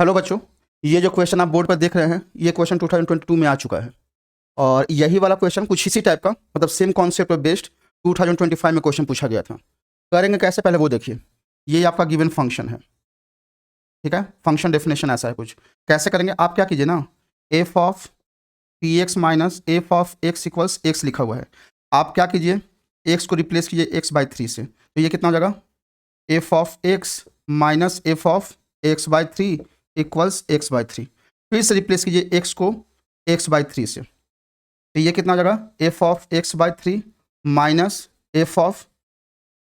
Hello बच्चों, ये जो क्वेश्चन आप बोर्ड पर देख रहे हैं ये क्वेश्चन 2022 में आ चुका है और यही वाला क्वेश्चन कुछ इसी टाइप का मतलब सेम कॉन्सेप्ट पर बेस्ड 2025 में क्वेश्चन पूछा गया था। करेंगे कैसे पहले वो देखिए। ये आपका गिवन फंक्शन है, ठीक है। फंक्शन डेफिनेशन ऐसा है कुछ। कैसे करेंगे आप क्या कीजिए ना, F of P x minus f of x equals x लिखा हुआ है। आप क्या कीजिए, एक्स को रिप्लेस कीजिए एक्स बाई 3 से। तो ये कितना हो जाएगा, f of x minus f of x by 3 equals x by 3। फिर से रिप्लेस कीजिए एक्स को एक्स बाई 3 से। तो ये कितना हो जाएगा, f of x by 3 minus f of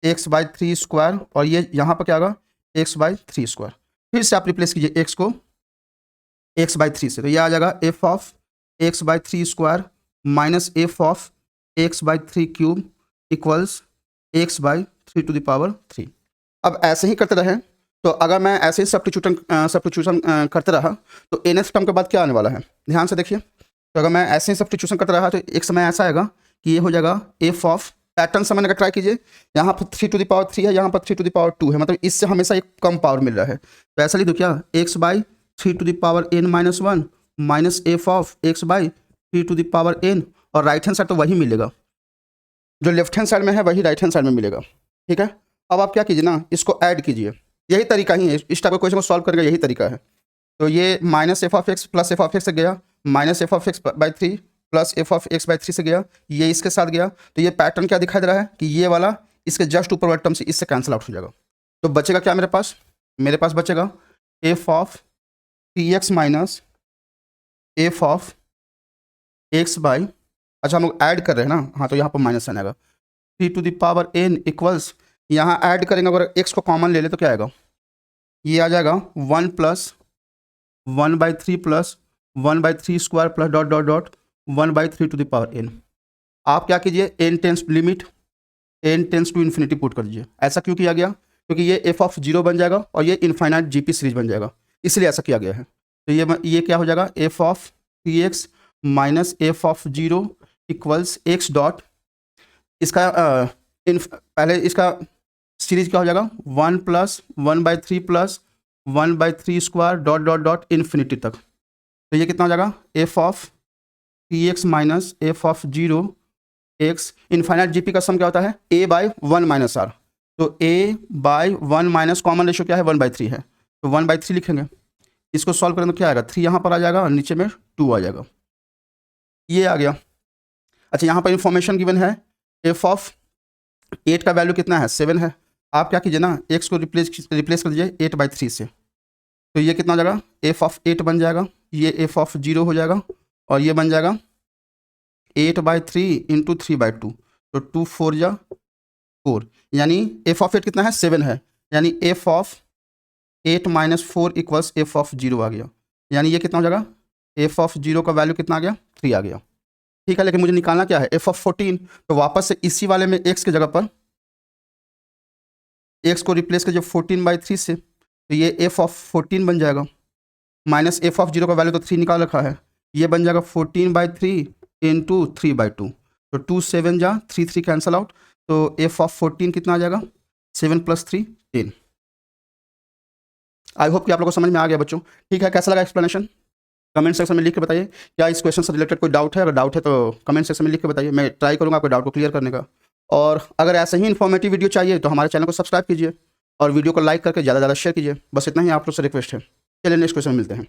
x by 3 square, और ये यहाँ पर क्या होगा, एक्स बाई 3 स्क्वायर। फिर से आप रिप्लेस कीजिए एक्स को एक्स बाई 3 से। तो ये आ जाएगा f of x by 3 square minus f of x by 3 cube equals x by 3 to the power 3। अब ऐसे ही करते रहे तो अगर मैं ऐसे ही सब्स्टिट्यूशन करते रहा तो एन एस टर्म के बाद क्या आने वाला है, ध्यान से देखिए। तो अगर मैं ऐसे ही सब्स्टिट्यूशन करते रहा तो एक समय ऐसा आएगा कि ये हो जाएगा एफ ऑफ, पैटर्न समझने का ट्राई कीजिए। यहाँ पर 3 टू द पावर 3 है, यहाँ पर 3 टू द पावर 2 है, मतलब इससे हमेशा एक कम पावर मिल रहा है। तो ऐसा लिख दो क्या, x by 3 to the power n minus 1 minus f of x by 3 to the power n, और राइट हैंड साइड तो वही मिलेगा जो लेफ्ट हैंड साइड में है, वही राइट हैंड साइड में मिलेगा, ठीक है। अब आप क्या कीजिए ना, इसको ऐड कीजिए। यही तरीका ही है, इस टाइप का क्वेश्चन को सॉल्व करने का यही तरीका है। तो ये minus f of x plus F of x से गया, minus f of x by 3 plus F of x by 3 से गया, ये इसके साथ गया। तो ये पैटर्न क्या दिखाई दे रहा है कि ये वाला इसके जस्ट ऊपर वाले टर्म से इससे कैंसिल आउट हो जाएगा। तो बचेगा क्या मेरे पास बचेगा F of P x minus f of x by, अच्छा हम लोग ऐड कर रहे हैं ना, हाँ तो यहाँ पर माइनस आएगा 3 to the power n equals, यहाँ ऐड करेंगे अगर x को कॉमन ले ले तो क्या आएगा, ये आ जाएगा 1 plus 1 by 3 plus 1 by 3 square plus dot dot dot 1 by 3 to the power n। आप क्या कीजिए, n tends limit n tends to infinity put कर दीजिए। ऐसा क्यों किया गया, क्योंकि ये f ऑफ 0 बन जाएगा और ये इनफाइनाइट जीपी सीरीज बन जाएगा, इसलिए ऐसा किया गया है। तो ये क्या हो जाएगा, f of P x minus f of 0 equals x dot, इसका पहले इसका सीरीज क्या हो जाएगा 1 plus 1 by 3 plus 1 by 3 square dot dot dot infinity तक। तो ये कितना हो जाएगा, f of P x minus f of 0 x, infinite GP का सम क्या होता है a बाई 1 माइनस आर। तो a by 1 minus common ratio क्या है 1/3 है, तो 1/3 लिखेंगे। इसको सॉल्व करें तो क्या आएगा, 3 यहाँ पर आ जाएगा और नीचे में 2 आ जाएगा, ये आ गया। अच्छा यहाँ पर इंफॉर्मेशन गिवन है, एफ ऑफ 8 का वैल्यू कितना है 7 है। आप क्या कीजिए ना, एक्स को रिप्लेस कर दीजिए 8/3 से। तो ये कितना हो जाएगा, एफ ऑफ 8 बन जाएगा, ये एफ ऑफ 0 हो जाएगा और ये बन जाएगा 8/3 इंटू 3/2, तो 2 4 जा 4, यानी एफ ऑफ 8 कितना है 7 है, यानी F of 8 minus 4 equals F of 0 आ गया। यानी ये कितना हो जाएगा, एफ ऑफ 0 का वैल्यू कितना आ गया 3 आ गया, ठीक है। लेकिन मुझे निकालना क्या है, एफ ऑफ 14। तो वापस से इसी वाले में एक्स की जगह पर एक्स को रिप्लेस कीजिए 14/3 से, तो ये एफ ऑफ 14 बन जाएगा, माइनस एफ ऑफ 0 का वैल्यू तो 3 निकाल रखा है, ये बन जाएगा 14/3 इंटू 3/2, तो 2 7 जा 3 3 कैंसल आउट, तो एफ ऑफ 14 कितना आ जाएगा 7 + 3 10। आई होप कि आप लोगों को समझ में आ गया बच्चों, ठीक है। कैसा लगा एक्सप्लेनेशन, कमेंट सेक्शन में लिख के बताइए। क्या इस क्वेश्चन से रिलेटेड कोई डाउट है, अगर डाउट है तो कमेंट सेक्शन में लिख के बताइए, मैं ट्राई करूँगा आपके डाउट को क्लियर करने का। और अगर ऐसे ही इन्फॉर्मेटिव वीडियो चाहिए तो हमारे चैनल को सब्सक्राइब कीजिए और वीडियो को लाइक करके ज़्यादा से ज़्यादा शेयर कीजिए। बस इतना ही आप लोग से रिक्वेस्ट है। चलिए नेक्स्ट क्वेश्चन में मिलते हैं।